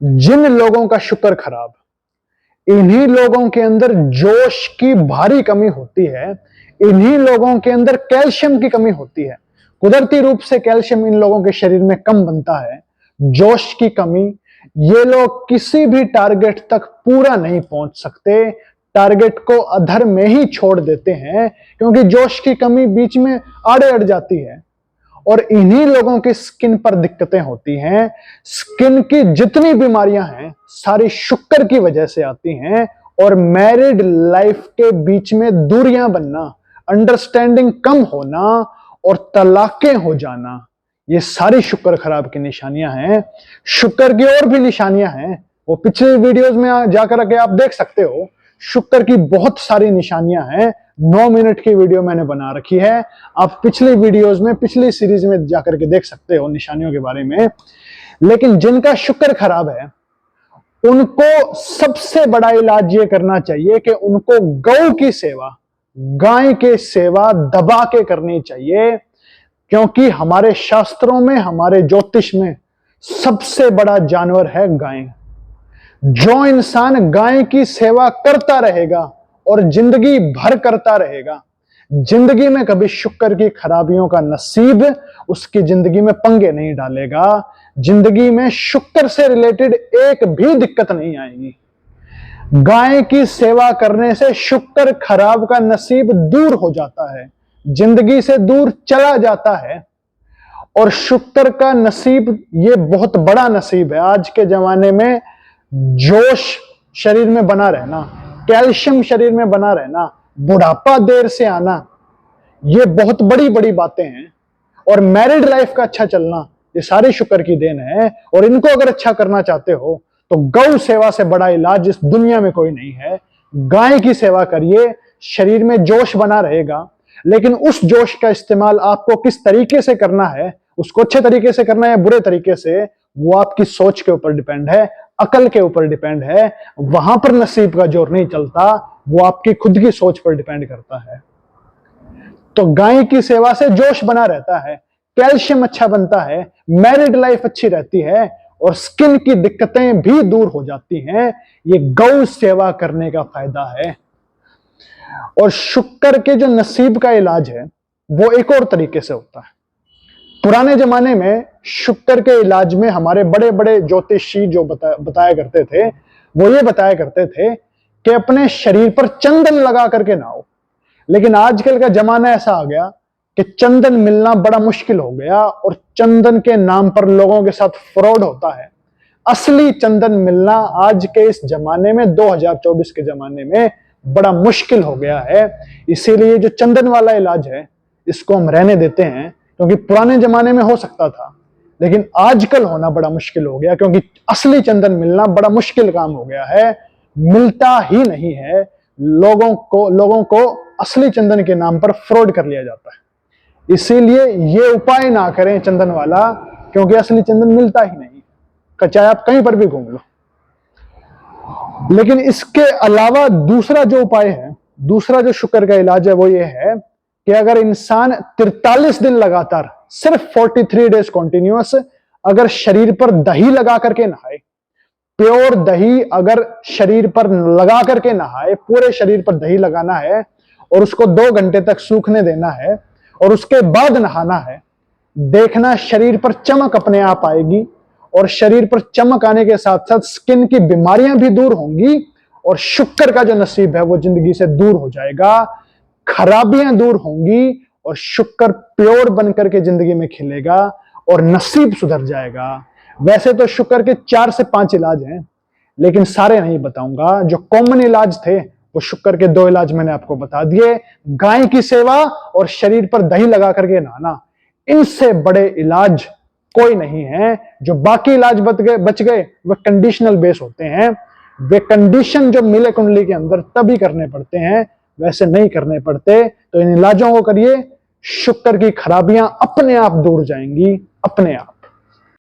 जिन लोगों का शुक्र खराब, इन्हीं लोगों के अंदर जोश की भारी कमी होती है, इन्हीं लोगों के अंदर कैल्शियम की कमी होती है। कुदरती रूप से कैल्शियम इन लोगों के शरीर में कम बनता है। जोश की कमी, ये लोग किसी भी टारगेट तक पूरा नहीं पहुंच सकते, टारगेट को अधर में ही छोड़ देते हैं क्योंकि जोश की कमी बीच में आड़े अड़ जाती है। और इन्हीं लोगों की स्किन पर दिक्कतें होती हैं। स्किन की जितनी बीमारियां हैं सारी शुक्र की वजह से आती हैं। और मैरिड लाइफ के बीच में दूरियां बनना, अंडरस्टैंडिंग कम होना और तलाकें हो जाना, ये सारी शुक्र खराब की निशानियां हैं। शुक्र की और भी निशानियां हैं, वो पिछले वीडियोस में जाकर के आप देख सकते हो। शुक्र की बहुत सारी निशानियां हैं। 9 मिनट की वीडियो मैंने बना रखी है, आप पिछली वीडियोस में, पिछली सीरीज में जाकर के देख सकते हो निशानियों के बारे में। लेकिन जिनका शुक्र खराब है उनको सबसे बड़ा इलाज ये करना चाहिए कि उनको गौ की सेवा, गाय की सेवा दबा के करनी चाहिए। क्योंकि हमारे शास्त्रों में, हमारे ज्योतिष में सबसे बड़ा जानवर है गाय। जो इंसान गाय की सेवा करता रहेगा और जिंदगी भर करता रहेगा, जिंदगी में कभी शुक्र की खराबियों का नसीब उसकी जिंदगी में पंगे नहीं डालेगा। जिंदगी में शुक्र से रिलेटेड एक भी दिक्कत नहीं आएगी। गाय की सेवा करने से शुक्र खराब का नसीब दूर हो जाता है, जिंदगी से दूर चला जाता है। और शुक्र का नसीब ये बहुत बड़ा नसीब है। आज के जमाने में जोश शरीर में बना रहना, कैल्शियम शरीर में बना रहना, बुढ़ापा देर से आना, ये बहुत बड़ी बड़ी बातें हैं। और मैरिड लाइफ का अच्छा चलना, ये सारी शुक्र की देन है। और इनको अगर अच्छा करना चाहते हो तो गौ सेवा से बड़ा इलाज इस दुनिया में कोई नहीं है। गाय की सेवा करिए, शरीर में जोश बना रहेगा। लेकिन उस जोश का इस्तेमाल आपको किस तरीके से करना है, उसको अच्छे तरीके से करना है या बुरे तरीके से, वो आपकी सोच के ऊपर डिपेंड है, अकल के ऊपर डिपेंड है। वहां पर नसीब का जोर नहीं चलता, वो आपकी खुद की सोच पर डिपेंड करता है। तो गाय की सेवा से जोश बना रहता है, कैल्शियम अच्छा बनता है, मैरिड लाइफ अच्छी रहती है और स्किन की दिक्कतें भी दूर हो जाती हैं। ये गौ सेवा करने का फायदा है। और शुक्र के जो नसीब का इलाज है वो एक और तरीके से होता है। पुराने जमाने में शुक्र के इलाज में हमारे बड़े बड़े ज्योतिषी जो बताया करते थे, वो ये बताया करते थे कि अपने शरीर पर चंदन लगा करके नहाओ। लेकिन आजकल का जमाना ऐसा आ गया कि चंदन मिलना बड़ा मुश्किल हो गया और चंदन के नाम पर लोगों के साथ फ्रॉड होता है। असली चंदन मिलना आज के इस जमाने में, 2024 के जमाने में, बड़ा मुश्किल हो गया है। इसीलिए जो चंदन वाला इलाज है इसको हम रहने देते हैं, क्योंकि पुराने जमाने में हो सकता था लेकिन आजकल होना बड़ा मुश्किल हो गया, क्योंकि असली चंदन मिलना बड़ा मुश्किल काम हो गया है। मिलता ही नहीं है, लोगों को असली चंदन के नाम पर फ्रॉड कर लिया जाता है। इसीलिए ये उपाय ना करें चंदन वाला, क्योंकि असली चंदन मिलता ही नहीं, चाहे आप कहीं पर भी घूम लो। लेकिन इसके अलावा दूसरा जो उपाय है, दूसरा जो शुक्र का इलाज है, वो ये है कि अगर इंसान 43 दिन लगातार, सिर्फ 43 डेज कॉन्टिन्यूअस, अगर शरीर पर दही लगा करके नहाए, प्योर दही अगर शरीर पर लगा करके नहाए, पूरे शरीर पर दही लगाना है और उसको 2 घंटे तक सूखने देना है और उसके बाद नहाना है, देखना शरीर पर चमक अपने आप आएगी। और शरीर पर चमक आने के साथ साथ स्किन की बीमारियां भी दूर होंगी और शुक्र का जो नसीब है वो जिंदगी से दूर हो जाएगा, खराबियां दूर होंगी और शुक्र प्योर बनकर के जिंदगी में खिलेगा और नसीब सुधर जाएगा। वैसे तो शुक्र के 4 से 5 इलाज हैं, लेकिन सारे नहीं बताऊंगा। जो कॉमन इलाज थे वो शुक्र के 2 इलाज मैंने आपको बता दिए, गाय की सेवा और शरीर पर दही लगा करके नहाना। इनसे बड़े इलाज कोई नहीं है। जो बाकी इलाज बच गए वे कंडीशनल बेस होते हैं, वे कंडीशन जो मिले कुंडली के अंदर तभी करने पड़ते हैं, वैसे नहीं करने पड़ते। तो इन इलाजों को करिए, शुक्र की खराबियां अपने आप दूर जाएंगी, अपने आप।